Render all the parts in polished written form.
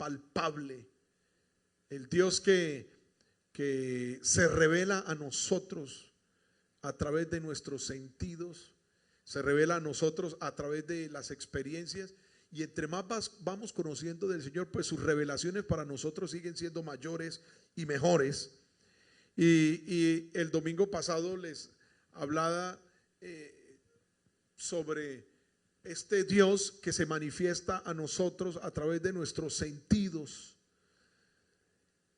palpable, el Dios que se revela a nosotros a través de nuestros sentidos, se revela a nosotros a través de las experiencias, y entre más vamos conociendo del Señor, pues sus revelaciones para nosotros siguen siendo mayores y mejores. Y el domingo pasado les hablaba sobre este Dios que se manifiesta a nosotros a través de nuestros sentidos.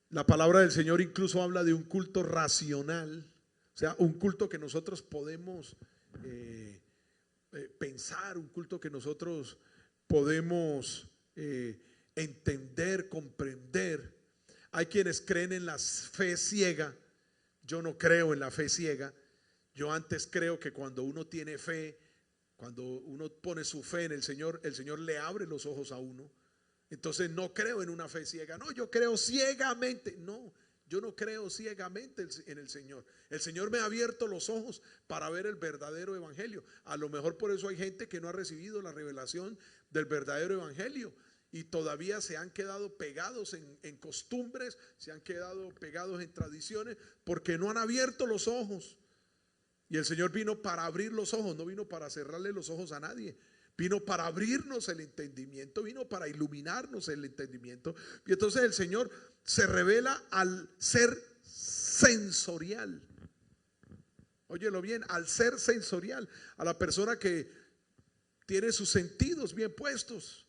La palabra del Señor incluso habla de un culto racional, o sea, un culto que nosotros podemos pensar, un culto que nosotros podemos entender, comprender. Hay quienes creen en la fe ciega. Yo no creo en la fe ciega. Yo antes creo que cuando uno tiene fe, cuando uno pone su fe en el Señor le abre los ojos a uno. Entonces no creo en una fe ciega. No, yo creo ciegamente. No, yo no creo ciegamente en el Señor. El Señor me ha abierto los ojos para ver el verdadero evangelio. A lo mejor por eso hay gente que no ha recibido la revelación del verdadero evangelio y todavía se han quedado pegados en costumbres, se han quedado pegados en tradiciones, porque no han abierto los ojos. Y el Señor vino para abrir los ojos, no vino para cerrarle los ojos a nadie. Vino para abrirnos el entendimiento, vino para iluminarnos el entendimiento. Y entonces el Señor se revela al ser sensorial. Óyelo bien, al ser sensorial, a la persona que tiene sus sentidos bien puestos.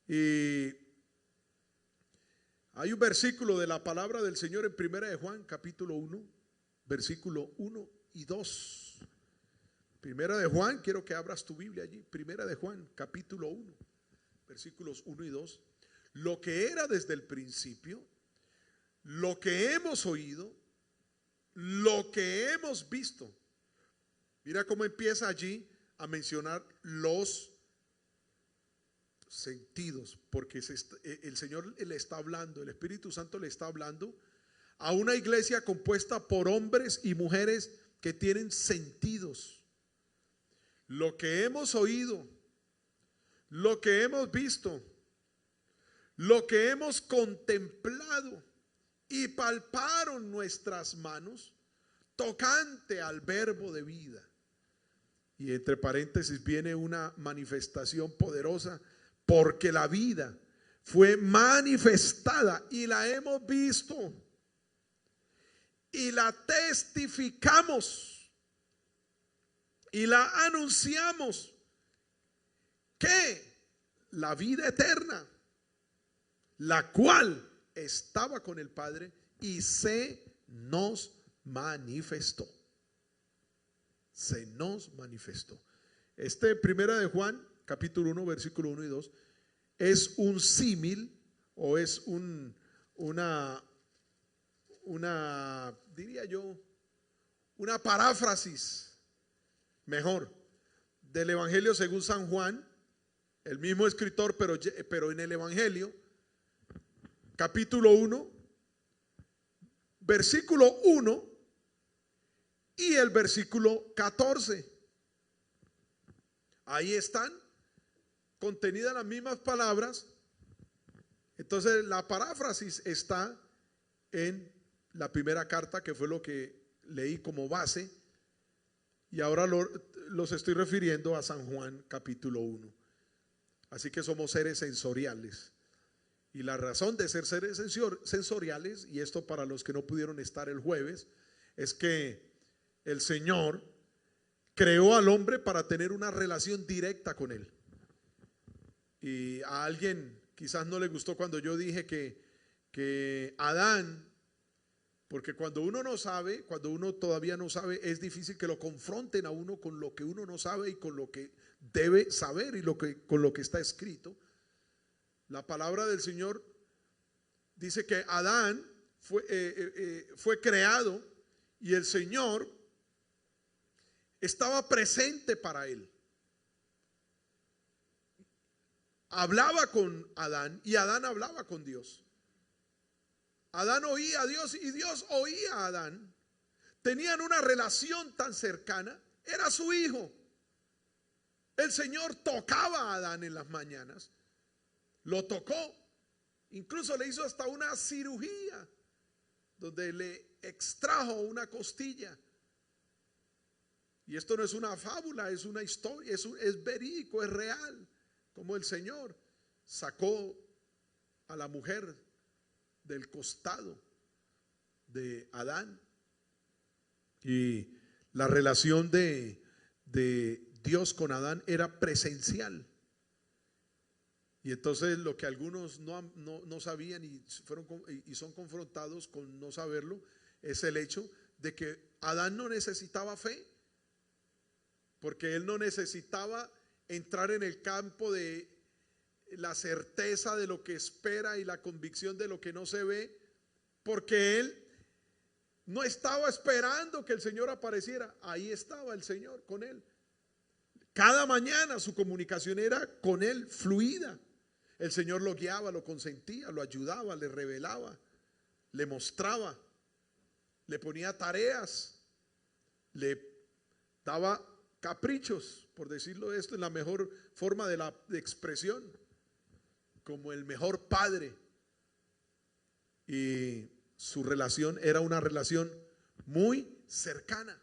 Y hay un versículo de la palabra del Señor en Primera de Juan, capítulo 1, versículo 1 y 2. Primera de Juan, quiero que abras tu Biblia allí. Primera de Juan, capítulo 1, versículos 1 y 2. Lo que era desde el principio, lo que hemos oído, lo que hemos visto. Mira cómo empieza allí a mencionar los sentidos, porque el Señor le está hablando, el Espíritu Santo le está hablando a una iglesia compuesta por hombres y mujeres que tienen sentidos. Lo que hemos oído, lo que hemos visto, lo que hemos contemplado y palparon nuestras manos tocante al verbo de vida. Y entre paréntesis viene una manifestación poderosa, porque la vida fue manifestada y la hemos visto y la testificamos y la anunciamos, que la vida eterna, la cual estaba con el Padre y se nos manifestó. Se nos manifestó. Primera de Juan, capítulo 1, versículo 1 y 2, es un símil, o es una diría yo, una paráfrasis, mejor, del Evangelio según San Juan, el mismo escritor, pero en el Evangelio, capítulo 1, versículo 1 y el versículo 14. Ahí están contenidas las mismas palabras. Entonces la paráfrasis está en la primera carta, que fue lo que leí como base, y ahora los estoy refiriendo a San Juan capítulo 1. Así que somos seres sensoriales, y la razón de ser seres sensoriales, y esto para los que no pudieron estar el jueves, es que el Señor creó al hombre para tener una relación directa con él. Y a alguien quizás no le gustó cuando yo dije que Adán, porque cuando uno no sabe, cuando uno todavía no sabe, es difícil que lo confronten a uno con lo que uno no sabe y con lo que debe saber y con lo que está escrito. La palabra del Señor dice que Adán fue creado y el Señor estaba presente para él. Hablaba con Adán y Adán hablaba con Dios. Adán oía a Dios y Dios oía a Adán. Tenían una relación tan cercana. Era su hijo. El Señor tocaba a Adán en las mañanas. Lo tocó Incluso le hizo hasta una cirugía donde le extrajo una costilla. Y esto no es una fábula, es una historia, es verídico, es real. Como el Señor sacó a la mujer del costado de Adán. Y la relación de Dios con Adán era presencial. Y entonces lo que algunos no sabían y son confrontados con no saberlo, es el hecho de que Adán no necesitaba fe, porque él no necesitaba entrar en el campo de la certeza de lo que espera y la convicción de lo que no se ve, porque él no estaba esperando que el Señor apareciera. Ahí estaba el Señor con él. Cada mañana su comunicación era con él, fluida. El Señor lo guiaba, lo consentía, lo ayudaba, le revelaba, le mostraba, le ponía tareas, le daba caprichos, por decirlo esto en la mejor forma de expresión, como el mejor padre. Y su relación era una relación muy cercana,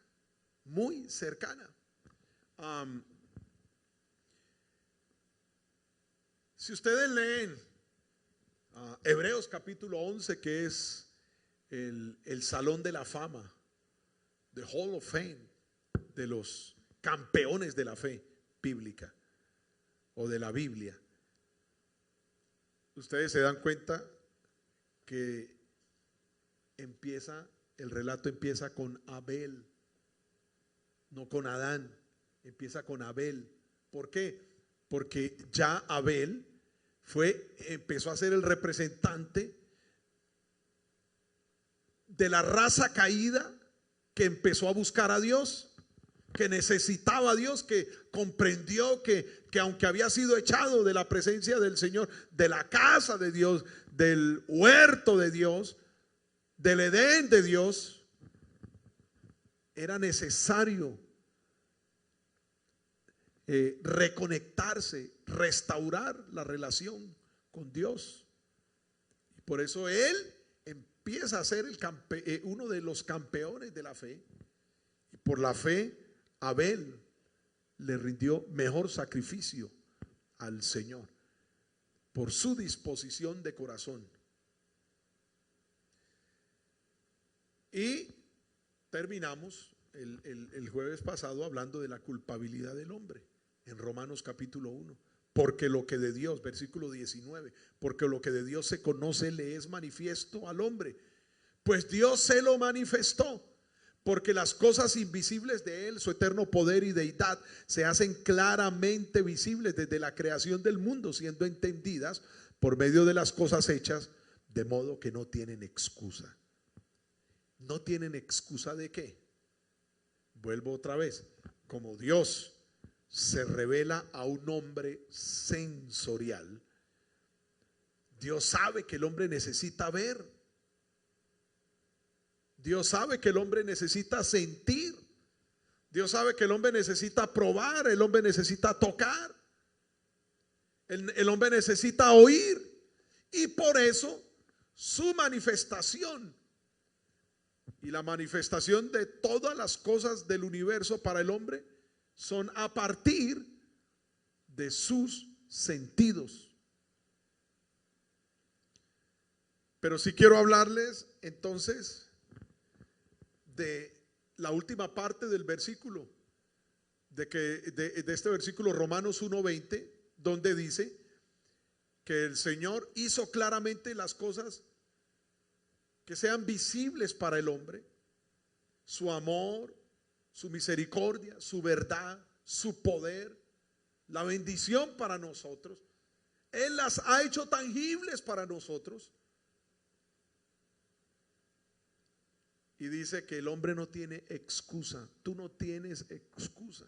muy cercana. Si ustedes leen Hebreos capítulo 11, que es el salón de la fama, the Hall of Fame, de los campeones de la fe bíblica o de la Biblia, ustedes se dan cuenta que el relato empieza con Abel, no con Adán, empieza con Abel. ¿Por qué? Porque ya Abel empezó a ser el representante de la raza caída que empezó a buscar a Dios, que necesitaba a Dios, que comprendió que aunque había sido echado de la presencia del Señor, de la casa de Dios, del huerto de Dios, del Edén de Dios, era necesario reconectarse, restaurar la relación con Dios. Y por eso él empieza a ser uno de los campeones de la fe. Y por la fe, Abel le rindió mejor sacrificio al Señor por su disposición de corazón. Y terminamos el jueves pasado hablando de la culpabilidad del hombre en Romanos capítulo 1. Porque lo que de Dios, versículo 19, porque lo que de Dios se conoce le es manifiesto al hombre, pues Dios se lo manifestó, porque las cosas invisibles de él, su eterno poder y deidad, se hacen claramente visibles desde la creación del mundo, siendo entendidas por medio de las cosas hechas, de modo que no tienen excusa. ¿No tienen excusa de qué? Vuelvo otra vez. Como Dios se revela a un hombre sensorial, Dios sabe que el hombre necesita ver. Dios sabe que el hombre necesita sentir. Dios sabe que el hombre necesita probar. El hombre necesita tocar. El hombre necesita oír. Y por eso su manifestación y la manifestación de todas las cosas del universo para el hombre son a partir de sus sentidos. Pero sí quiero hablarles entonces de la última parte del versículo, de este versículo Romanos 1:20, donde dice que el Señor hizo claramente las cosas que sean visibles para el hombre, su amor, su misericordia, su verdad, su poder, la bendición para nosotros. Él las ha hecho tangibles para nosotros. Y dice que el hombre no tiene excusa. Tú no tienes excusa.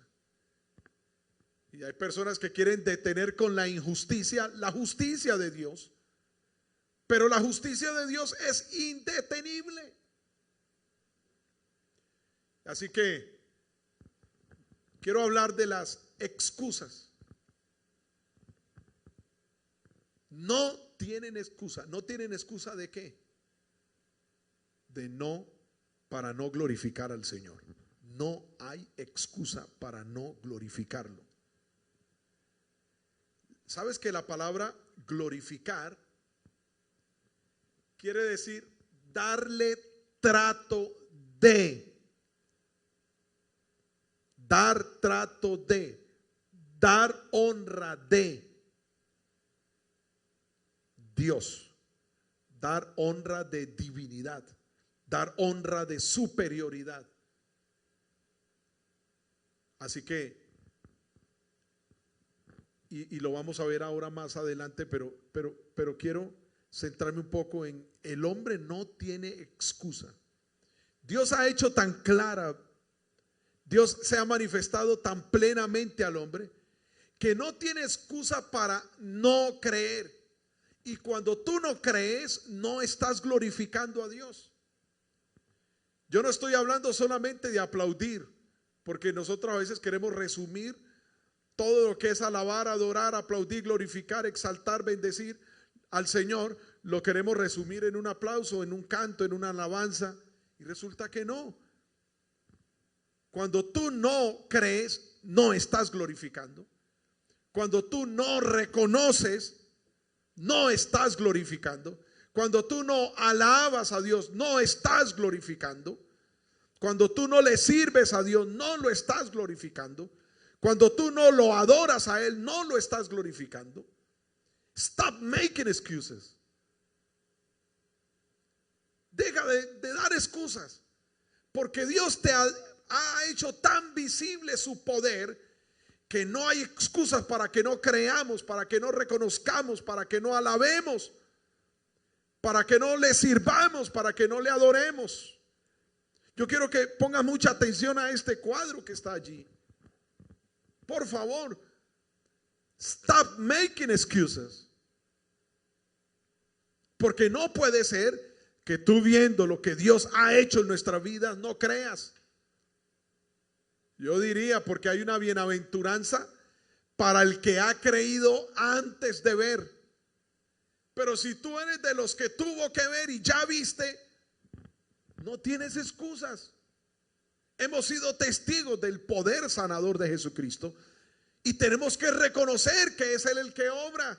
Y hay personas que quieren detener con la injusticia la justicia de Dios. Pero la justicia de Dios es indetenible. Así que quiero hablar de las excusas. No tienen excusa. ¿No tienen excusa de qué? Para no glorificar al Señor. No hay excusa para no glorificarlo. ¿Sabes que la palabra glorificar quiere decir darle trato de, dar trato de, dar honra de Dios, dar honra de divinidad, dar honra de superioridad? Así que, y lo vamos a ver ahora más adelante, pero quiero centrarme un poco en el hombre no tiene excusa. Dios ha hecho tan clara, Dios se ha manifestado tan plenamente al hombre que no tiene excusa para no creer. Y cuando tú no crees, no estás glorificando a Dios. Yo no estoy hablando solamente de aplaudir, porque nosotros a veces queremos resumir todo lo que es alabar, adorar, aplaudir, glorificar, exaltar, bendecir al Señor. Lo queremos resumir en un aplauso, en un canto, en una alabanza, y resulta que no. Cuando tú no crees, no estás glorificando. Cuando tú no reconoces, no estás glorificando. Cuando tú no alabas a Dios, no estás glorificando. Cuando tú no le sirves a Dios, no lo estás glorificando. Cuando tú no lo adoras a Él, no lo estás glorificando. Stop making excuses. Deja de dar excusas, porque Dios te ha hecho tan visible su poder que no hay excusas para que no creamos, para que no reconozcamos, para que no alabemos, para que no le sirvamos, para que no le adoremos. Yo quiero que pongas mucha atención a este cuadro que está allí. Por favor, stop making excuses. Porque no puede ser que tú, viendo lo que Dios ha hecho en nuestra vida, no creas. Yo diría, porque hay una bienaventuranza para el que ha creído antes de ver. Pero si tú eres de los que tuvo que ver y ya viste, no tienes excusas. Hemos sido testigos del poder sanador de Jesucristo y tenemos que reconocer que es Él el que obra.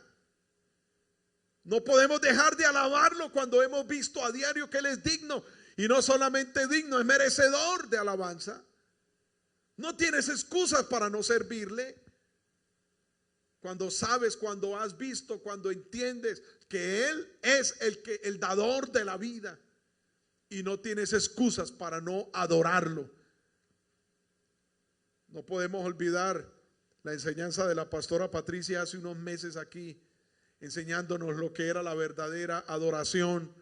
No podemos dejar de alabarlo cuando hemos visto a diario que Él es digno, y no solamente digno, es merecedor de alabanza. No tienes excusas para no servirle. Cuando sabes, cuando has visto, cuando entiendes que Él es el dador de la vida, y no tienes excusas para no adorarlo. No podemos olvidar la enseñanza de la pastora Patricia hace unos meses aquí, enseñándonos lo que era la verdadera adoración.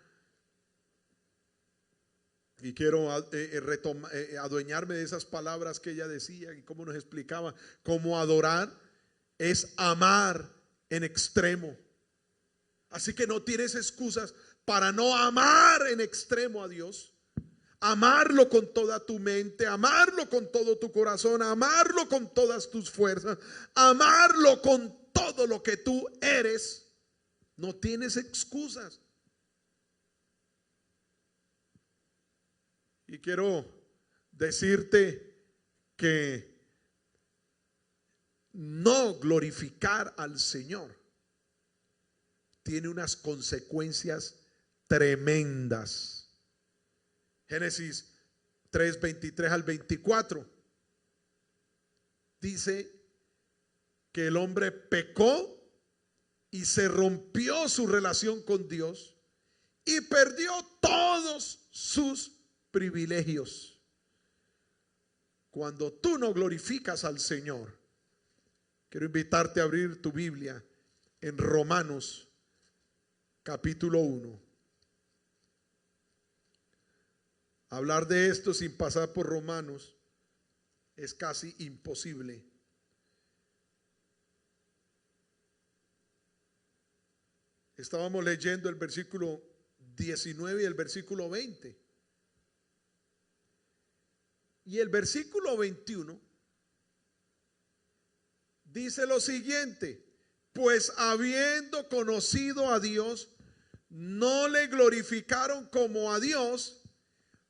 Y quiero adueñarme de esas palabras que ella decía y cómo nos explicaba cómo adorar es amar en extremo. Así que no tienes excusas para no amar en extremo a Dios. Amarlo con toda tu mente, amarlo con todo tu corazón, amarlo con todas tus fuerzas, amarlo con todo lo que tú eres. No tienes excusas. Y quiero decirte que no glorificar al Señor tiene unas consecuencias tremendas. Génesis 3, 23 al 24 dice que el hombre pecó y se rompió su relación con Dios y perdió todos sus privilegios. Cuando tú no glorificas al Señor, quiero invitarte a abrir tu Biblia en Romanos capítulo 1. Hablar de esto sin pasar por Romanos es casi imposible. Estábamos leyendo el versículo 19 y el versículo 20. Y el versículo 21 dice lo siguiente: pues habiendo conocido a Dios, no le glorificaron como a Dios,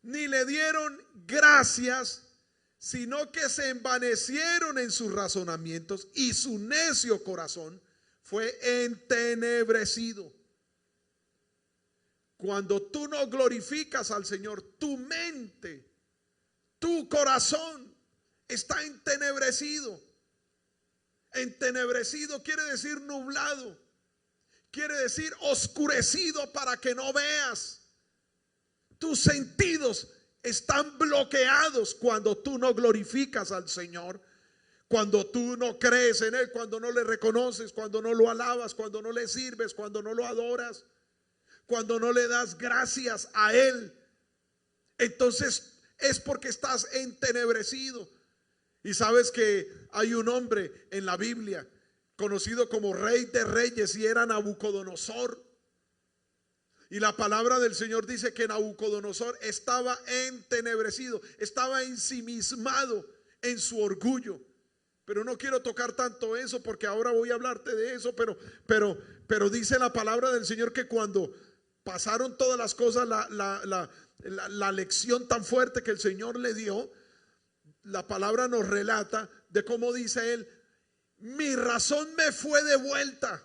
ni le dieron gracias, sino que se envanecieron en sus razonamientos y su necio corazón fue entenebrecido. Cuando tú no glorificas al Señor, tu mente, tu corazón está entenebrecido. Entenebrecido quiere decir nublado, quiere decir oscurecido para que no veas. Tus sentidos están bloqueados cuando tú no glorificas al Señor, cuando tú no crees en Él, cuando no le reconoces, cuando no lo alabas, cuando no le sirves, cuando no lo adoras, cuando no le das gracias a Él. Entonces es porque estás entenebrecido. Y sabes que hay un hombre en la Biblia conocido como Rey de Reyes, y era Nabucodonosor. Y la palabra del Señor dice que Nabucodonosor estaba entenebrecido, estaba ensimismado en su orgullo. Pero no quiero tocar tanto eso porque ahora voy a hablarte de eso. Pero dice la palabra del Señor que cuando pasaron todas las cosas, la lección tan fuerte que el Señor le dio, la palabra nos relata de cómo dice él: mi razón me fue de vuelta,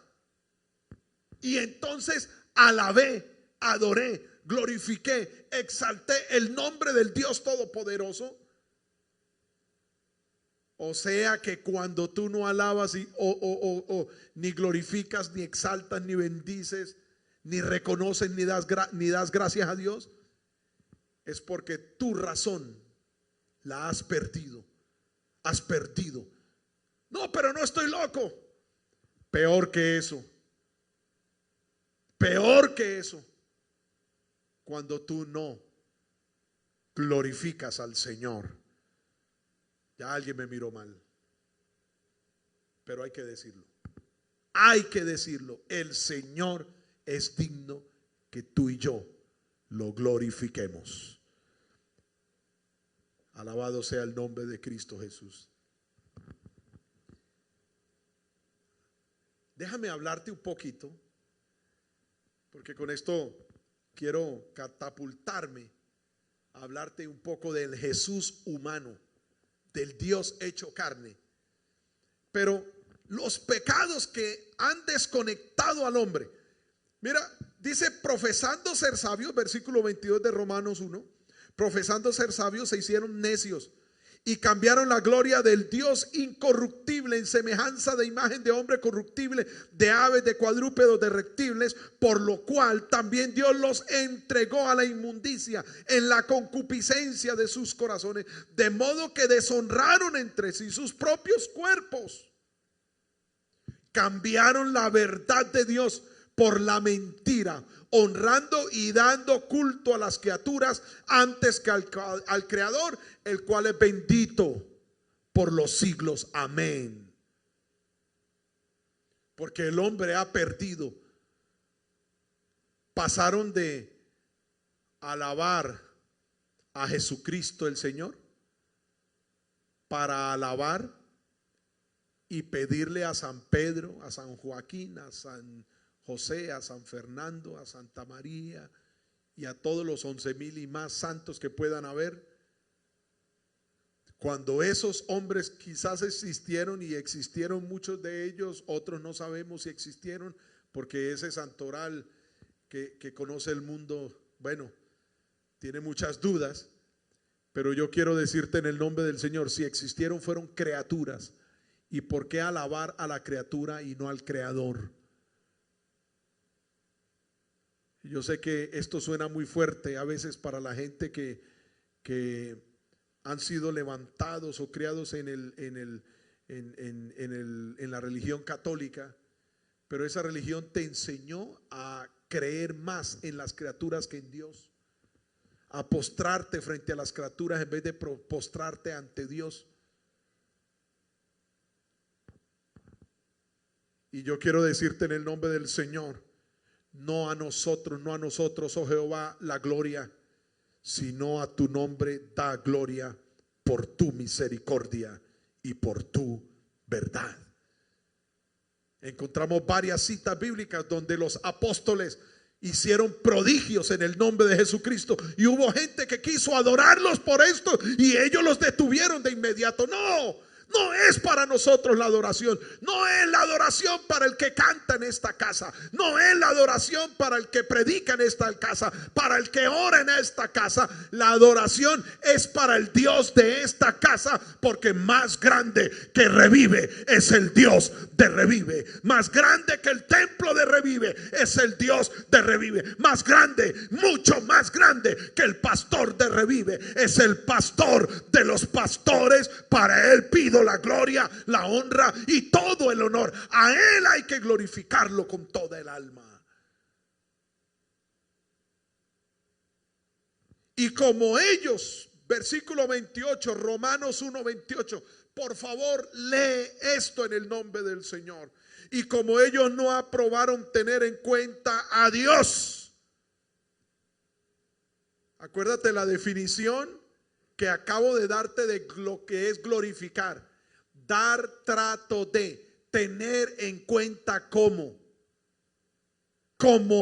y entonces alabé, adoré, glorifiqué, exalté el nombre del Dios Todopoderoso. O sea que cuando tú no alabas ni glorificas, ni exaltas, ni bendices, ni reconoces, ni das gracias a Dios, es porque tu razón la has perdido. Has perdido. No, pero no estoy loco. Peor que eso. Peor que eso. Cuando tú no glorificas al Señor. Ya alguien me miró mal, pero hay que decirlo. Hay que decirlo. El Señor es digno que tú y yo lo glorifiquemos. Alabado sea el nombre de Cristo Jesús. Déjame hablarte un poquito, porque con esto quiero catapultarme a hablarte un poco del Jesús humano, del Dios hecho carne. Pero los pecados que han desconectado al hombre. Mira, dice: profesando ser sabios, versículo 22 de Romanos 1. Profesando ser sabios, se hicieron necios y cambiaron la gloria del Dios incorruptible en semejanza de imagen de hombre corruptible, de aves, de cuadrúpedos, de reptiles, por lo cual también Dios los entregó a la inmundicia en la concupiscencia de sus corazones, de modo que deshonraron entre sí sus propios cuerpos. Cambiaron la verdad de Dios por la mentira, honrando y dando culto a las criaturas antes que al Creador, el cual es bendito por los siglos. Amén. Porque el hombre ha perdido. Pasaron de alabar a Jesucristo el Señor para alabar y pedirle a San Pedro, a San Joaquín, a San José, a San Fernando, a Santa María y a todos los 11,000 y más santos que puedan haber. Cuando esos hombres quizás existieron, y existieron muchos de ellos, otros no sabemos si existieron, porque ese santoral que conoce el mundo, bueno, tiene muchas dudas. Pero yo quiero decirte en el nombre del Señor: si existieron, fueron criaturas. ¿Y por qué alabar a la criatura y no al Creador? Yo sé que esto suena muy fuerte a veces para la gente que han sido levantados o criados en la religión católica, pero esa religión te enseñó a creer más en las criaturas que en Dios, a postrarte frente a las criaturas en vez de postrarte ante Dios. Y yo quiero decirte en el nombre del Señor: no a nosotros, oh Jehová, la gloria, sino a tu nombre da gloria por tu misericordia y por tu verdad. Encontramos varias citas bíblicas donde los apóstoles hicieron prodigios en el nombre de Jesucristo, y hubo gente que quiso adorarlos por esto y ellos los detuvieron de inmediato. No es para nosotros la adoración. No es la adoración para el que canta en esta casa. No es la adoración para el que predica en esta casa, para el que ora en esta casa. La adoración es para el Dios de esta casa, porque más grande que Revive es el Dios de Revive. Más grande que el templo de Revive es el Dios de Revive. Más grande, mucho más grande que el pastor de Revive es el pastor de los pastores. Para él pido la gloria, la honra y todo el honor. A él hay que glorificarlo con toda el alma. Y como ellos, versículo 28, Romanos 1:28, por favor lee esto en el nombre del Señor. Y como ellos no aprobaron tener en cuenta a Dios. Acuérdate la definición que acabo de darte de lo que es glorificar. Dar trato de, tener en cuenta como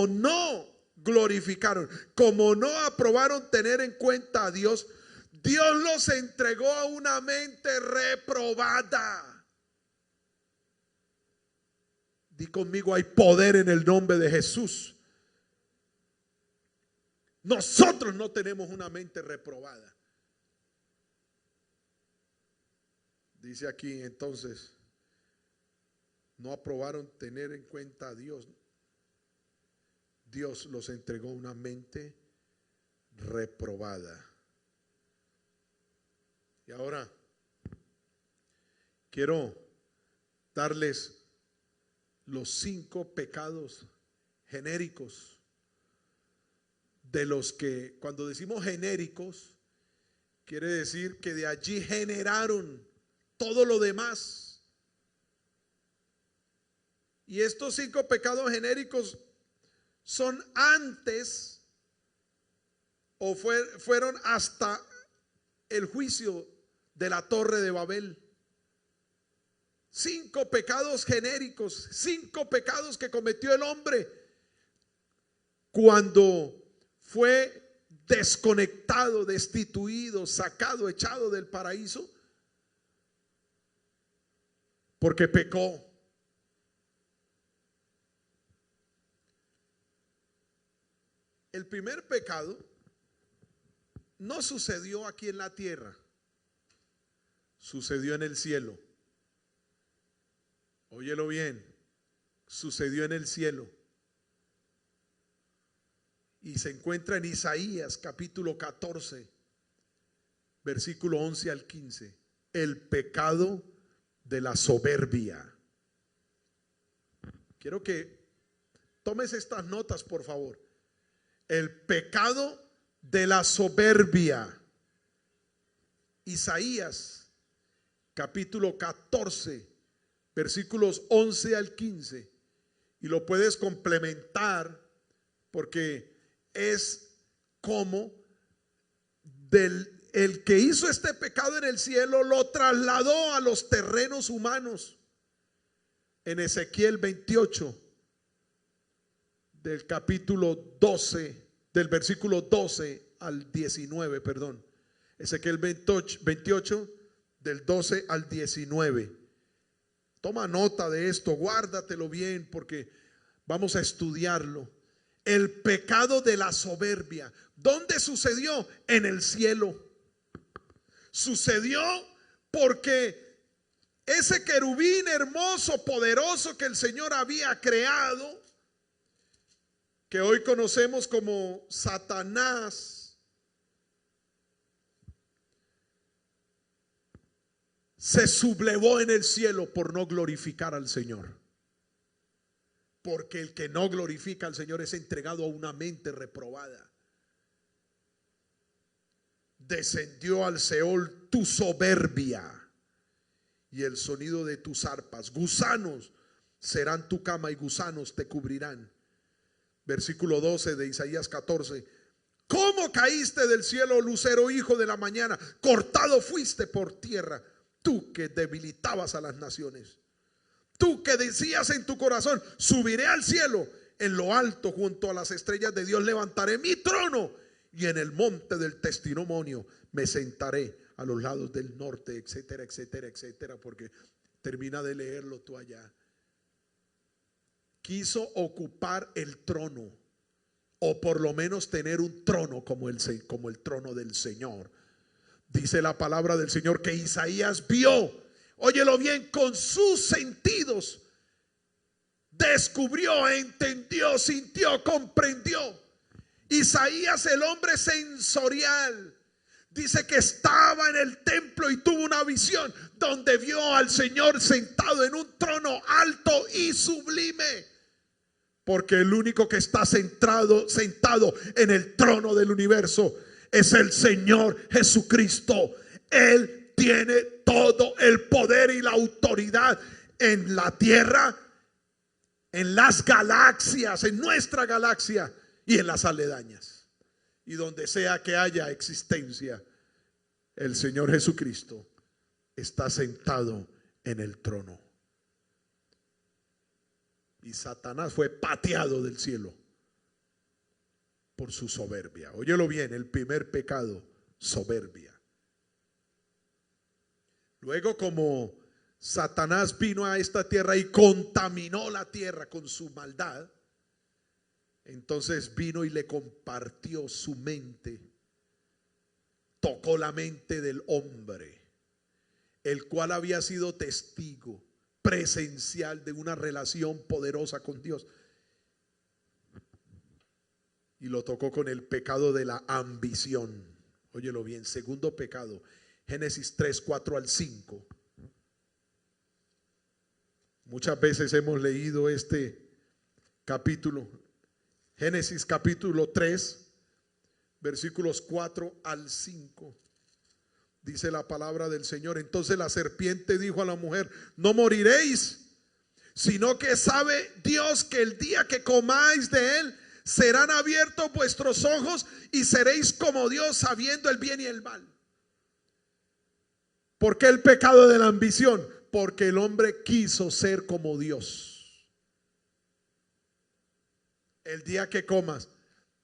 no glorificaron, como no aprobaron tener en cuenta a Dios, Dios los entregó a una mente reprobada. Di conmigo, hay poder en el nombre de Jesús. Nosotros no tenemos una mente reprobada. Dice aquí entonces, no aprobaron tener en cuenta a Dios. Dios los entregó una mente reprobada. Y ahora quiero darles los 5 pecados genéricos, de los que, cuando decimos genéricos, quiere decir que de allí generaron todo lo demás. Y estos 5 pecados genéricos son antes o fueron hasta el juicio de la Torre de Babel. 5 pecados genéricos, 5 pecados que cometió el hombre cuando fue desconectado, destituido, sacado, echado del paraíso, porque pecó. El primer pecado no sucedió aquí en la tierra, sucedió en el cielo. Óyelo bien, sucedió en el cielo. Y se encuentra en Isaías capítulo 14, versículo 11 al 15. El pecado de la soberbia. Quiero que tomes estas notas, por favor. El pecado de la soberbia. Isaías capítulo 14, versículos 11 al 15. Y lo puedes complementar porque es como el que hizo este pecado en el cielo lo trasladó a los terrenos humanos. En Ezequiel 28, del capítulo 12, del versículo 12 al 19, perdón. Ezequiel 28, del 12 al 19. Toma nota de esto, guárdatelo bien porque vamos a estudiarlo. El pecado de la soberbia. ¿Dónde sucedió? En el cielo. Sucedió porque ese querubín hermoso, poderoso que el Señor había creado, que hoy conocemos como Satanás, se sublevó en el cielo por no glorificar al Señor. Porque el que no glorifica al Señor es entregado a una mente reprobada. Descendió al Seol tu soberbia y el sonido de tus arpas. Gusanos serán tu cama y gusanos te cubrirán. Versículo 12 de Isaías 14. ¿Cómo caíste del cielo, lucero, hijo de la mañana? Cortado fuiste por tierra, tú que debilitabas a las naciones. tú que decías en tu corazón, subiré al cielo, en lo alto junto a las estrellas de Dios levantaré mi trono, y en el monte del testimonio me sentaré a los lados del norte, etcétera, etcétera, etcétera, porque termina de leerlo tú allá. Quiso ocupar el trono, o por lo menos tener un trono como el trono del Señor. Dice la palabra del Señor que Isaías vio, óyelo bien, con sus sentidos, descubrió, entendió, sintió, comprendió. Isaías, el hombre sensorial, dice que estaba en el templo y tuvo una visión donde vio al Señor sentado en un trono alto y sublime. Porque el único que está sentado en el trono del universo es el Señor Jesucristo. Él tiene todo el poder y la autoridad en la tierra, en las galaxias, en nuestra galaxia y en las aledañas. Y donde sea que haya existencia, el Señor Jesucristo está sentado en el trono. Y Satanás fue pateado del cielo por su soberbia. Óyelo bien, el primer pecado, soberbia. Luego, como Satanás vino a esta tierra y contaminó la tierra con su maldad, entonces vino y le compartió su mente. Tocó la mente del hombre, el cual había sido testigo presencial de una relación poderosa con Dios, y lo tocó con el pecado de la ambición. Óyelo bien, segundo pecado, Génesis 3, 4 al 5. Muchas veces hemos leído este capítulo, Génesis capítulo 3, versículos 4 al 5. Dice la palabra del Señor: entonces la serpiente dijo a la mujer: no moriréis, sino que sabe Dios que el día que comáis de él serán abiertos vuestros ojos y seréis como Dios, sabiendo el bien y el mal. ¿Por qué el pecado de la ambición? Porque el hombre quiso ser como Dios. El día que comas,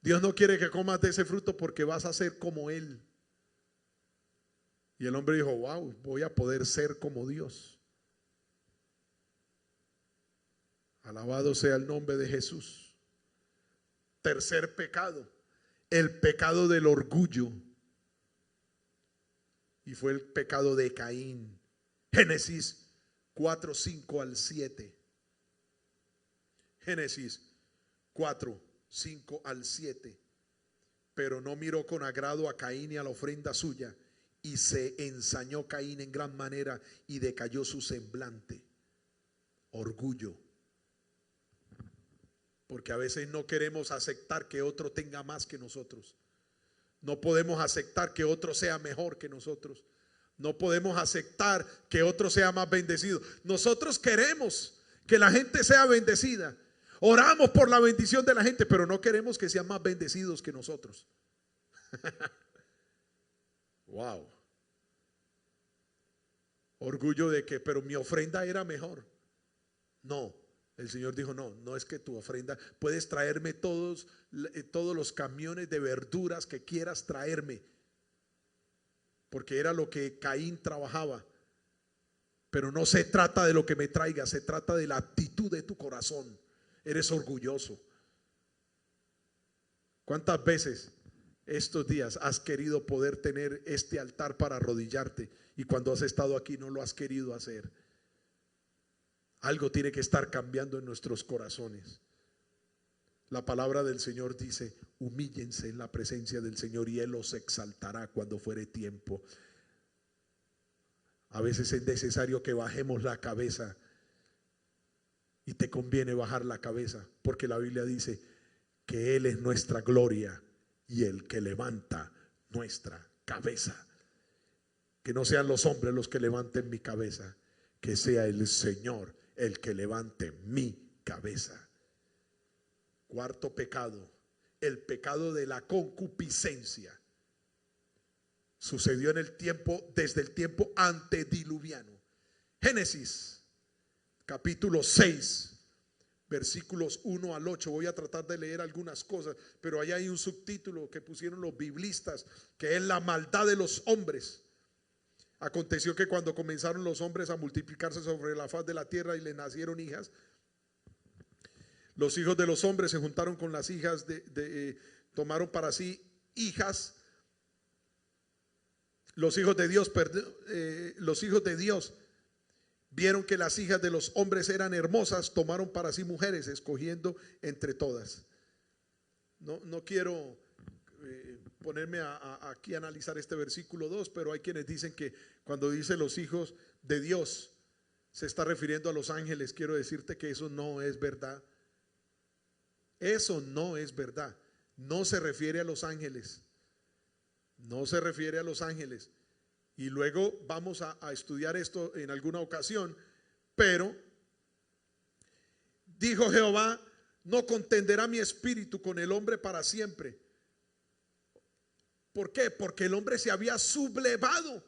Dios no quiere que comas de ese fruto porque vas a ser como Él. Y el hombre dijo: wow, voy a poder ser como Dios. Alabado sea el nombre de Jesús. Tercer pecado, el pecado del orgullo. Y fue el pecado de Caín. Génesis 4, 5 al 7. Génesis 4, 5 al 7. Pero no miró con agrado a Caín y a la ofrenda suya, y se ensañó Caín en gran manera y decayó su semblante. Orgullo. Porque a veces no queremos aceptar que otro tenga más que nosotros. No podemos aceptar que otro sea mejor que nosotros. No podemos aceptar que otro sea más bendecido. Nosotros queremos que la gente sea bendecida. Oramos por la bendición de la gente, pero no queremos que sean más bendecidos que nosotros. Wow. Orgullo de que, pero mi ofrenda era mejor. No, el Señor dijo: no, no es que tu ofrenda, puedes traerme todos los camiones de verduras que quieras traerme, porque era lo que Caín trabajaba. Pero no se trata de lo que me traigas, se trata de la actitud de tu corazón. Eres orgulloso. ¿Cuántas veces estos días has querido poder tener este altar para arrodillarte, y cuando has estado aquí no lo has querido hacer? Algo tiene que estar cambiando en nuestros corazones. La palabra del Señor dice: humíllense en la presencia del Señor y Él los exaltará cuando fuere tiempo. A veces es necesario que bajemos la cabeza, y te conviene bajar la cabeza, porque la Biblia dice que Él es nuestra gloria y el que levanta nuestra cabeza. Que no sean los hombres los que levanten mi cabeza, que sea el Señor el que levante mi cabeza. Cuarto pecado, el pecado de la concupiscencia. Sucedió en el tiempo, desde el tiempo antediluviano. Génesis capítulo 6, versículos 1 al 8. Voy a tratar de leer algunas cosas, pero ahí hay un subtítulo que pusieron los biblistas, que es la maldad de los hombres. Aconteció que cuando comenzaron los hombres a multiplicarse sobre la faz de la tierra y le nacieron hijas, los hijos de los hombres se juntaron con las hijas tomaron para sí hijas. Los hijos de Dios vieron que las hijas de los hombres eran hermosas, tomaron para sí mujeres, escogiendo entre todas. No quiero ponerme aquí a analizar este versículo 2, pero hay quienes dicen que cuando dice los hijos de Dios se está refiriendo a los ángeles. Quiero decirte que eso no es verdad. Eso no es verdad. No se refiere a los ángeles. No se refiere a los ángeles. Y luego vamos a estudiar esto en alguna ocasión. Pero dijo Jehová: no contenderá mi espíritu con el hombre para siempre. ¿Por qué? Porque el hombre se había sublevado.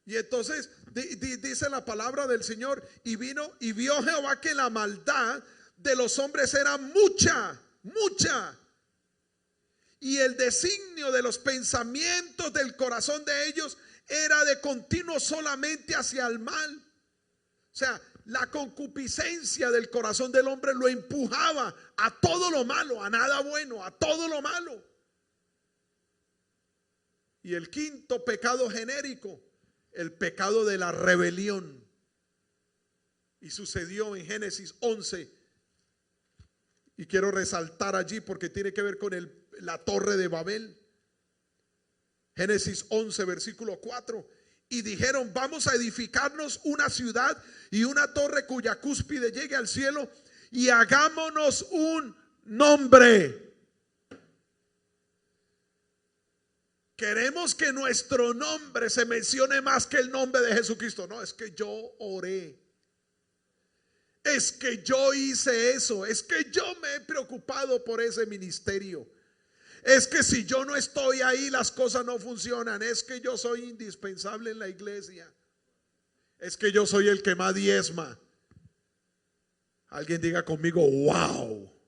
Y entonces dice la palabra del Señor: y vino y vio Jehová que la maldad de los hombres era mucha, mucha, y el designio de los pensamientos del corazón de ellos era de continuo solamente hacia el mal. O sea, la concupiscencia del corazón del hombre lo empujaba a todo lo malo, a nada bueno, a todo lo malo. Y el quinto pecado genérico, el pecado de la rebelión. Y sucedió en Génesis 11. Y quiero resaltar allí porque tiene que ver con la torre de Babel. Génesis 11, versículo 4. Y dijeron: vamos a edificarnos una ciudad y una torre cuya cúspide llegue al cielo, y hagámonos un nombre. Queremos que nuestro nombre se mencione más que el nombre de Jesucristo. No, es que yo oré, es que yo hice eso, es que yo me he preocupado por ese ministerio, es que si yo no estoy ahí las cosas no funcionan, es que yo soy indispensable en la iglesia, es que yo soy el que más diezma. Alguien diga conmigo: wow.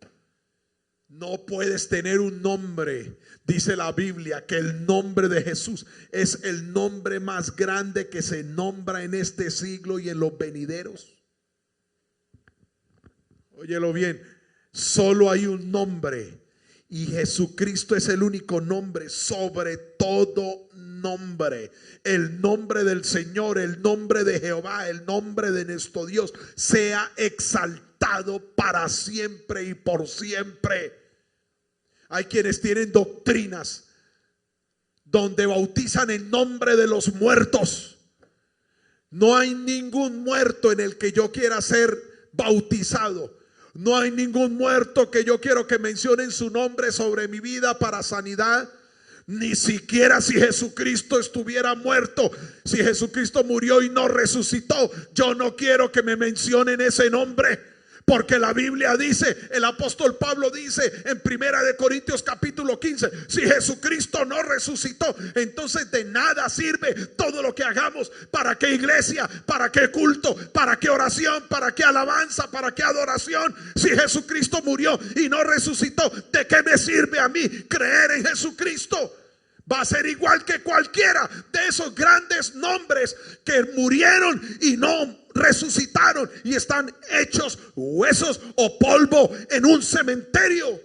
No puedes tener un nombre. Dice la Biblia que el nombre de Jesús es el nombre más grande que se nombra en este siglo y en los venideros. Óyelo bien, solo hay un nombre, y Jesucristo es el único nombre sobre todo nombre. El nombre del Señor, el nombre de Jehová, el nombre de nuestro Dios sea exaltado para siempre y por siempre. Hay quienes tienen doctrinas donde bautizan en nombre de los muertos. No hay ningún muerto en el que yo quiera ser bautizado. No hay ningún muerto que yo quiero que mencionen su nombre sobre mi vida para sanidad. Ni siquiera si Jesucristo estuviera muerto, si Jesucristo murió y no resucitó, yo no quiero que me mencionen ese nombre. Porque la Biblia dice, el apóstol Pablo dice en 1 Corintios capítulo 15, si Jesucristo no resucitó, entonces de nada sirve todo lo que hagamos. ¿Para qué iglesia? ¿Para qué culto? ¿Para qué oración? ¿Para qué alabanza? ¿Para qué adoración? Si Jesucristo murió y no resucitó, ¿de qué me sirve a mí creer en Jesucristo? Va a ser igual que cualquiera de esos grandes nombres que murieron y no resucitaron y están hechos huesos o polvo en un cementerio.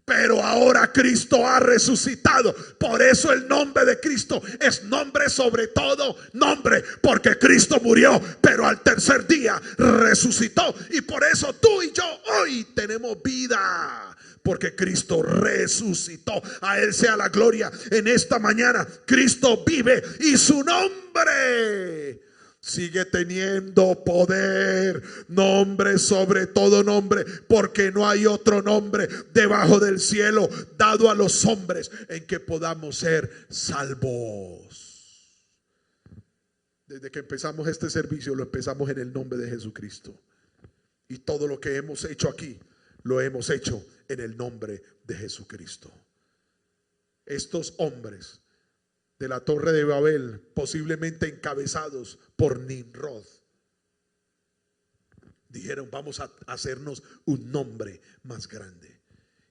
Pero ahora Cristo ha resucitado. Por eso el nombre de Cristo es nombre sobre todo nombre, porque Cristo murió, pero al tercer día resucitó. Y por eso tú y yo hoy tenemos vida, porque Cristo resucitó. A Él sea la gloria en esta mañana. Cristo vive y su nombre sigue teniendo poder, nombre sobre todo nombre, porque no hay otro nombre debajo del cielo dado a los hombres en que podamos ser salvos. Desde que empezamos este servicio lo empezamos en el nombre de Jesucristo, y todo lo que hemos hecho aquí lo hemos hecho en el nombre de Jesucristo. Estos hombres de la Torre de Babel, posiblemente encabezados por Nimrod, dijeron: vamos a hacernos un nombre más grande.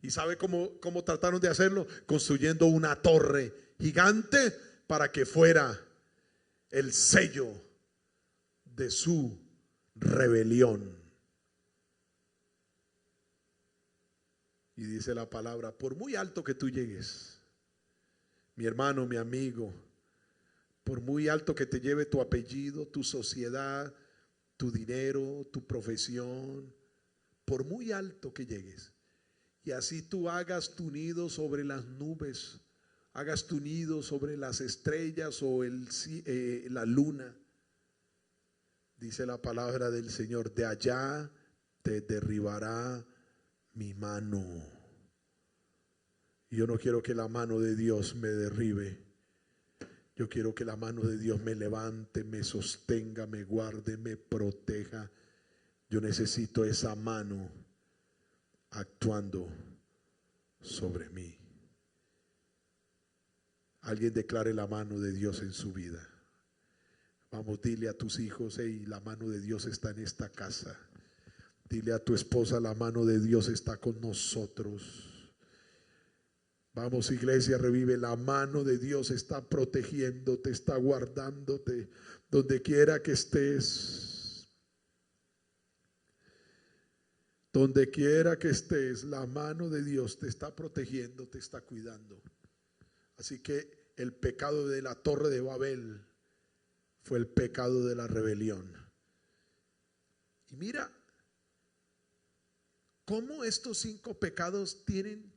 ¿Y sabe cómo trataron de hacerlo? Construyendo una torre gigante para que fuera el sello de su rebelión. Y dice la palabra: por muy alto que tú llegues, mi hermano, mi amigo, por muy alto que te lleve tu apellido, tu sociedad, tu dinero, tu profesión, por muy alto que llegues, y así tú hagas tu nido sobre las nubes, hagas tu nido sobre las estrellas o la luna, dice la palabra del Señor: de allá te derribará mi mano. Y yo no quiero que la mano de Dios me derribe. Yo quiero que la mano de Dios me levante, me sostenga, me guarde, me proteja. Yo necesito esa mano actuando sobre mí. Alguien declare la mano de Dios en su vida. Vamos, dile a tus hijos: hey, la mano de Dios está en esta casa. Dile a tu esposa: la mano de Dios está con nosotros. Vamos, iglesia, revive. La mano de Dios está protegiéndote, está guardándote donde quiera que estés. Donde quiera que estés, la mano de Dios te está protegiendo, te está cuidando. Así que el pecado de la Torre de Babel fue el pecado de la rebelión. Y mira cómo estos 5 pecados tienen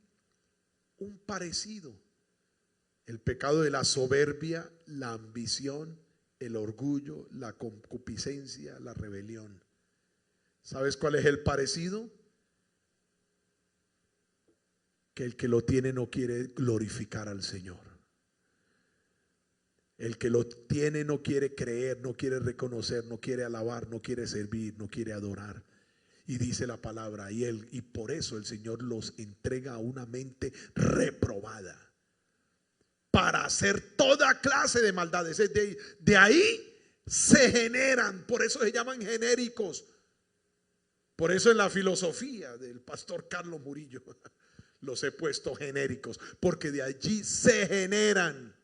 un parecido: el pecado de la soberbia, la ambición, el orgullo, la concupiscencia, la rebelión. ¿Sabes cuál es el parecido? Que el que lo tiene no quiere glorificar al Señor. El que lo tiene no quiere creer, no quiere reconocer, no quiere alabar, no quiere servir, no quiere adorar. Y dice la palabra: y por eso el Señor los entrega a una mente reprobada para hacer toda clase de maldades. De ahí se generan, por eso se llaman genéricos. Por eso en la filosofía del pastor Carlos Murillo los he puesto genéricos, porque de allí se generan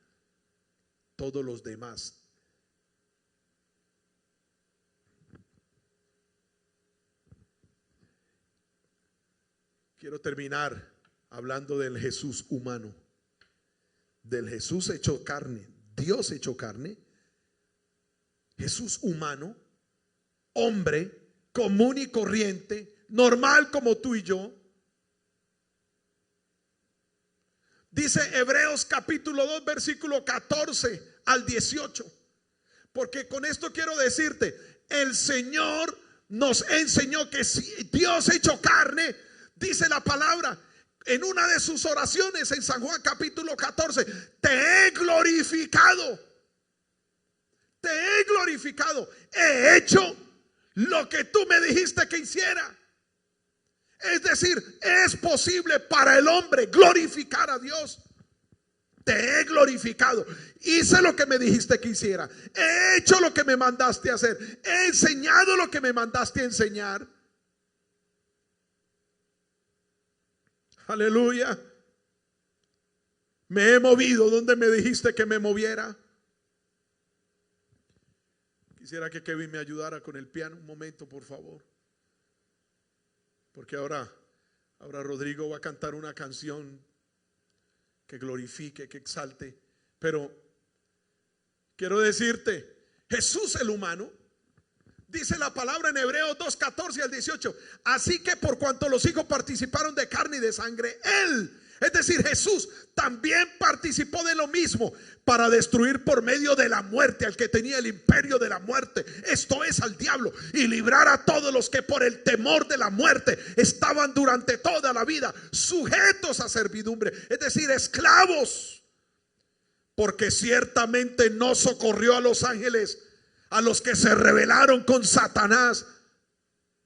todos los demás. Quiero terminar hablando del Jesús humano, del Jesús hecho carne, Dios hecho carne, Jesús humano, hombre común y corriente, normal como tú y yo. Dice Hebreos capítulo 2 versículo 14 al 18. Porque con esto quiero decirte: el Señor nos enseñó que si Dios hecho carne, dice la palabra en una de sus oraciones en San Juan capítulo 14: te he glorificado, he hecho lo que tú me dijiste que hiciera. Es decir, es posible para el hombre glorificar a Dios. Te he glorificado, hice lo que me dijiste que hiciera, he hecho lo que me mandaste a hacer, he enseñado lo que me mandaste a enseñar. Aleluya. Me he movido donde me dijiste que me moviera. Quisiera que Kevin me ayudara con el piano un momento, por favor. Porque ahora Rodrigo va a cantar una canción que glorifique, que exalte. Pero quiero decirte, Jesús el humano, dice la palabra en Hebreos 2, 14 al 18: así que por cuanto los hijos participaron de carne y de sangre, Él, es decir, Jesús, también participó de lo mismo, para destruir por medio de la muerte al que tenía el imperio de la muerte, esto es, al diablo, y librar a todos los que por el temor de la muerte estaban durante toda la vida sujetos a servidumbre, es decir, esclavos. Porque ciertamente no socorrió a los ángeles, a los que se rebelaron con Satanás.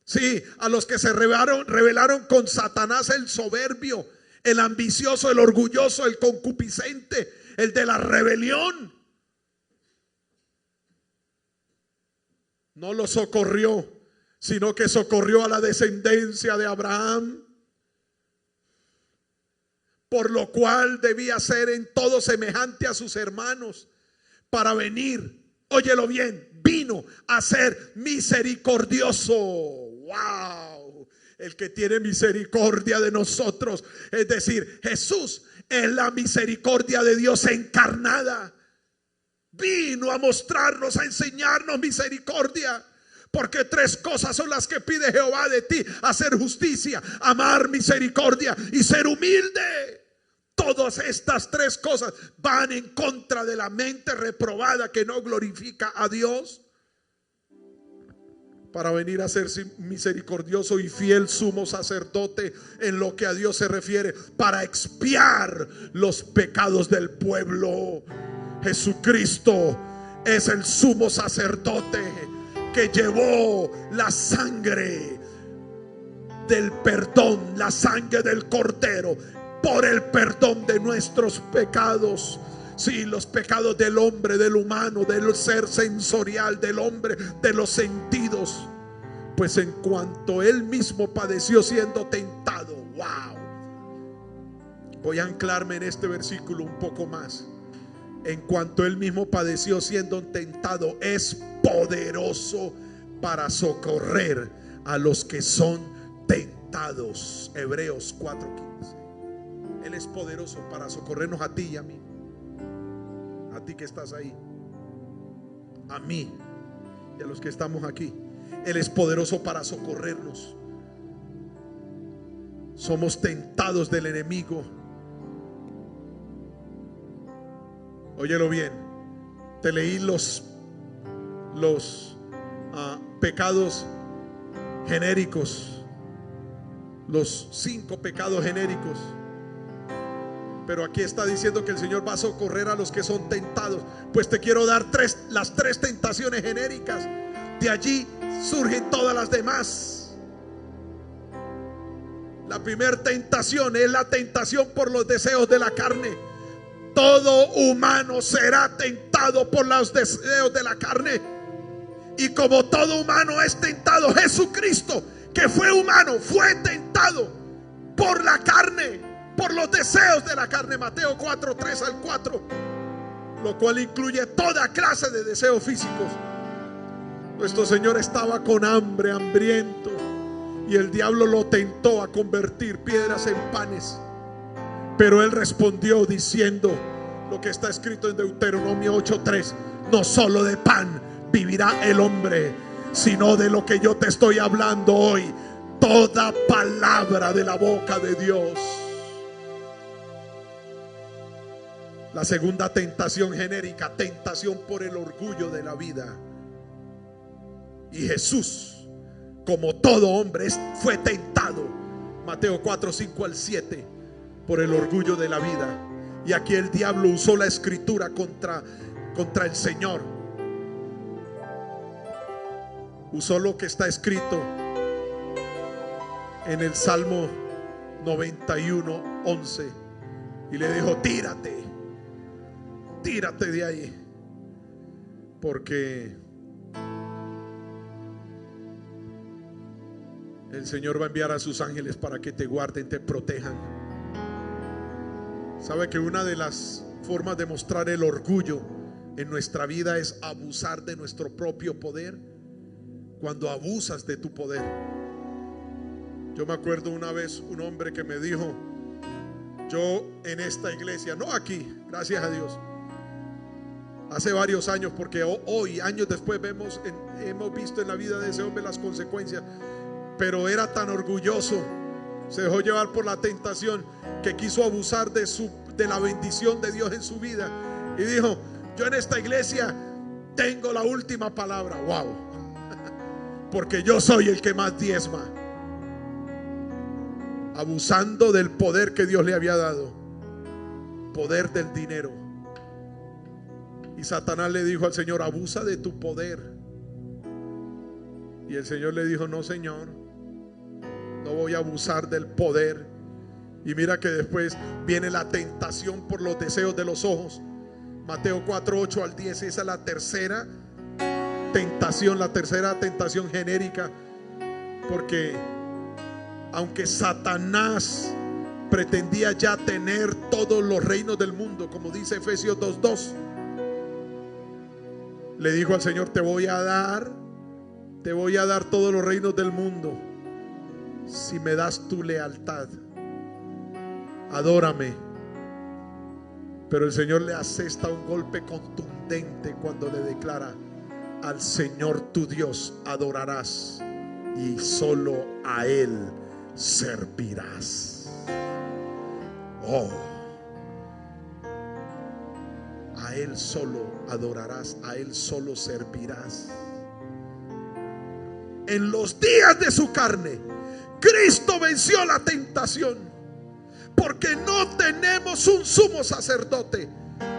Sí, a los que se rebelaron con Satanás el soberbio, el ambicioso, el orgulloso, el concupiscente, el de la rebelión. No lo socorrió, sino que socorrió a la descendencia de Abraham, por lo cual debía ser en todo semejante a sus hermanos, para venir, óyelo bien, vino a ser misericordioso. ¡Wow! El que tiene misericordia de nosotros, es decir, Jesús es la misericordia de Dios encarnada. Vino a mostrarnos, a enseñarnos misericordia. Porque tres cosas son las que pide Jehová de ti: hacer justicia, amar misericordia y ser humilde. Todas estas tres cosas van en contra de la mente reprobada que no glorifica a Dios, para venir a ser misericordioso y fiel sumo sacerdote en lo que a Dios se refiere, para expiar los pecados del pueblo. Jesucristo es el sumo sacerdote que llevó la sangre del perdón, la sangre del cordero, por el perdón de nuestros pecados. Sí, los pecados del hombre, del humano, del ser sensorial, del hombre, de los sentidos. Pues en cuanto él mismo padeció siendo tentado, wow. Voy a anclarme en este versículo un poco más. En cuanto él mismo padeció siendo tentado, es poderoso para socorrer a los que son tentados. Hebreos 4:15. Él es poderoso para socorrernos a ti y a mí. A ti que estás ahí, a mí y a los que estamos aquí. Él es poderoso para socorrernos. Somos tentados del enemigo. Óyelo bien. Te leí los pecados genéricos, los 5 pecados genéricos. Pero aquí está diciendo que el Señor va a socorrer a los que son tentados. Pues te quiero dar las tres tentaciones genéricas. De allí surgen todas las demás. La primera tentación es la tentación por los deseos de la carne. Todo humano será tentado por los deseos de la carne. Y como todo humano es tentado, Jesucristo, que fue humano, fue tentado por la carne, por los deseos de la carne. Mateo 4:3-4, lo cual incluye toda clase de deseos físicos. Nuestro Señor estaba con hambre, hambriento, y el diablo lo tentó a convertir piedras en panes. Pero él respondió diciendo lo que está escrito en Deuteronomio 8:3: no solo de pan vivirá el hombre, sino de lo que yo te estoy hablando hoy, toda palabra de la boca de Dios. La segunda tentación genérica, tentación por el orgullo de la vida. Y Jesús, como todo hombre, fue tentado, Mateo 4:5-7, por el orgullo de la vida. Y aquí el diablo usó la escritura contra el Señor. Usó lo que está escrito en el Salmo 91:11 y le dijo: tírate de ahí, porque el Señor va a enviar a sus ángeles para que te guarden, te protejan. ¿Sabe que una de las formas de mostrar el orgullo en nuestra vida es abusar de nuestro propio poder? Cuando abusas de tu poder. Yo me acuerdo una vez un hombre que me dijo: yo en esta iglesia, no aquí, gracias a Dios, hace varios años, porque hoy, años después, hemos visto en la vida de ese hombre las consecuencias. Pero era tan orgulloso, se dejó llevar por la tentación, que quiso abusar de la bendición de Dios en su vida, y dijo: yo en esta iglesia tengo la última palabra. Wow, porque yo soy el que más diezma, abusando del poder que Dios le había dado, poder del dinero. Y Satanás le dijo al Señor: abusa de tu poder. Y el Señor le dijo: no, Señor, no voy a abusar del poder Y mira que después viene la tentación por los deseos de los ojos. Mateo 4, 8 al 10. Esa es la tercera tentación genérica. Porque aunque Satanás pretendía ya tener todos los reinos del mundo, como dice Efesios 2:2, le dijo al Señor: te voy a dar todos los reinos del mundo si me das tu lealtad. Adórame. Pero el Señor le asesta un golpe contundente cuando le declara: al Señor tu Dios adorarás y solo a Él servirás. Oh, a Él solo adorarás, a Él solo servirás. En los días de su carne, Cristo venció la tentación, porque no tenemos un sumo sacerdote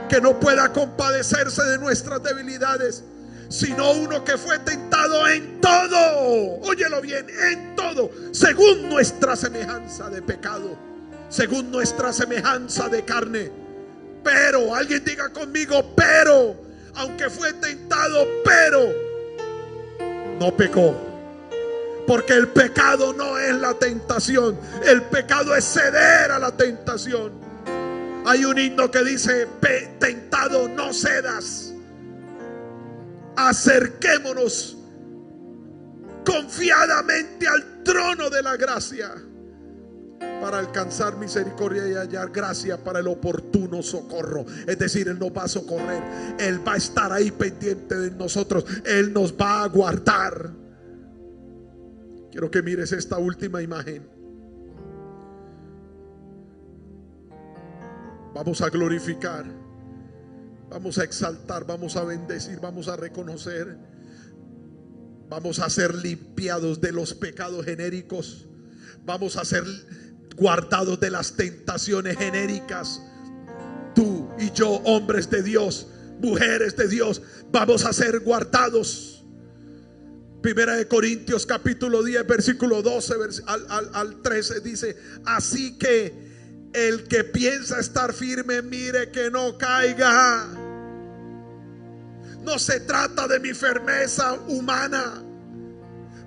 que no pueda compadecerse de nuestras debilidades, sino uno que fue tentado en todo, óyelo bien, en todo, según nuestra semejanza de pecado, según nuestra semejanza de carne. Pero, alguien diga conmigo, pero, aunque fue tentado, pero no pecó. Porque el pecado no es la tentación, el pecado es ceder a la tentación. Hay un himno que dice: tentado no cedas, acerquémonos confiadamente al trono de la gracia para alcanzar misericordia y hallar gracia para el oportuno socorro. Es decir, Él nos va a socorrer, Él va a estar ahí pendiente de nosotros, Él nos va a guardar. Quiero que mires esta última imagen. Vamos a glorificar, vamos a exaltar, vamos a bendecir, vamos a reconocer, vamos a ser limpiados de los pecados genéricos, vamos a ser guardados de las tentaciones genéricas. Tú y yo, hombres de Dios, mujeres de Dios, vamos a ser guardados. Primera de Corintios capítulo 10 versículo 12 al 13 dice: así que el que piensa estar firme, mire que no caiga. No se trata de mi firmeza humana,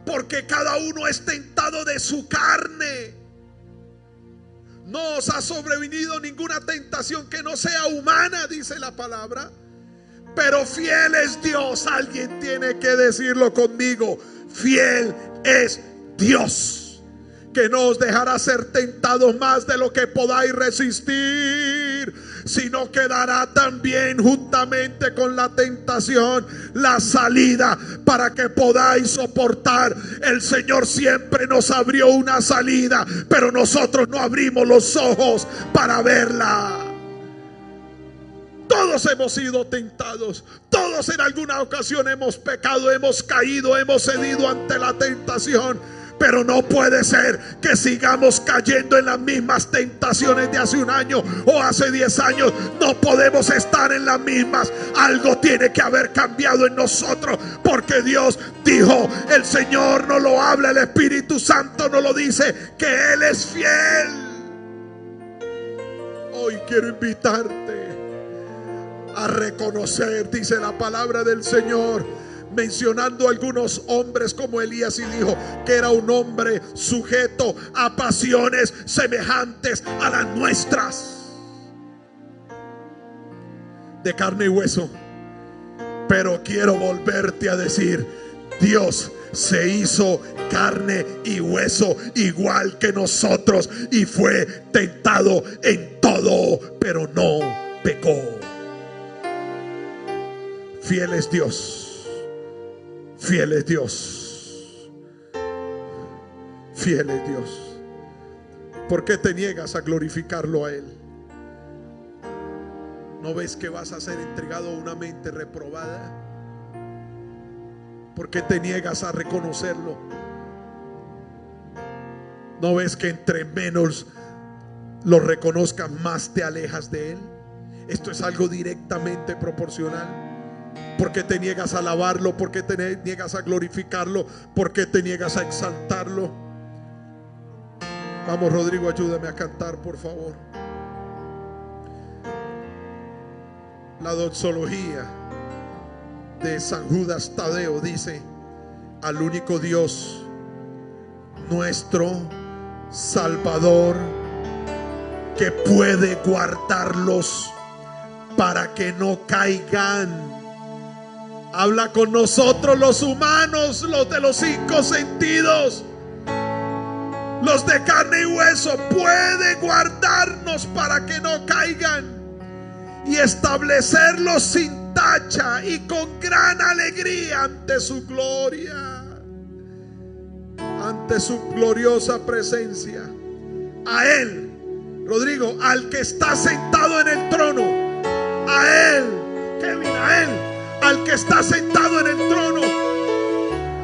porque cada uno es tentado de su carne. No os ha sobrevenido ninguna tentación que no sea humana, dice la palabra. Pero fiel es Dios. Alguien tiene que decirlo conmigo: fiel es Dios, que no os dejará ser tentados más de lo que podáis resistir, sino que dará también juntamente con la tentación la salida para que podáis soportar. El Señor siempre nos abrió una salida, pero nosotros no abrimos los ojos para verla. Todos hemos sido tentados, todos en alguna ocasión hemos pecado, hemos caído, hemos cedido ante la tentación. Pero no puede ser que sigamos cayendo en las mismas tentaciones de hace un año o hace 10 años. No podemos estar en las mismas. Algo tiene que haber cambiado en nosotros, porque Dios dijo, el Señor no lo habla, el Espíritu Santo no lo dice, que Él es fiel. Hoy quiero invitarte a reconocer, dice la palabra del Señor, mencionando a algunos hombres como Elías, y dijo que era un hombre sujeto a pasiones semejantes a las nuestras, de carne y hueso. Pero quiero volverte a decir: Dios se hizo carne y hueso igual que nosotros, y fue tentado en todo, pero no pecó. Fiel es Dios, fiel es Dios, fiel es Dios. ¿Por qué te niegas a glorificarlo a Él? ¿No ves que vas a ser entregado a una mente reprobada? ¿Por qué te niegas a reconocerlo? ¿No ves que entre menos lo reconozcas, más te alejas de Él? Esto es algo directamente proporcional. ¿Por qué te niegas a alabarlo? ¿Por qué te niegas a glorificarlo? ¿Por qué te niegas a exaltarlo? Vamos, Rodrigo, ayúdame a cantar, por favor. La doxología de San Judas Tadeo dice: al único Dios, nuestro Salvador, que puede guardarlos para que no caigan. Habla con nosotros los humanos, los de los 5 sentidos, los de carne y hueso. Puede guardarnos para que no caigan y establecerlos sin tacha y con gran alegría ante su gloria, ante su gloriosa presencia. A Él, Rodrigo, al que está sentado en el trono, a Él, Kevin, a Él, al que está sentado en el trono.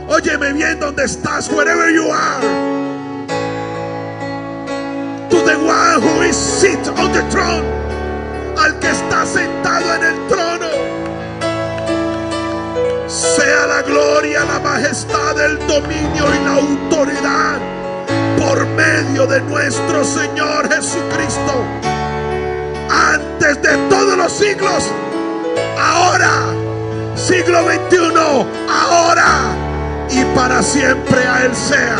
Óyeme bien donde estás, wherever you are. To the one who is seated on the throne, al que está sentado en el trono, sea la gloria, la majestad, el dominio y la autoridad por medio de nuestro Señor Jesucristo, antes de todos los siglos, ahora, siglo XXI, ahora y para siempre. A Él sea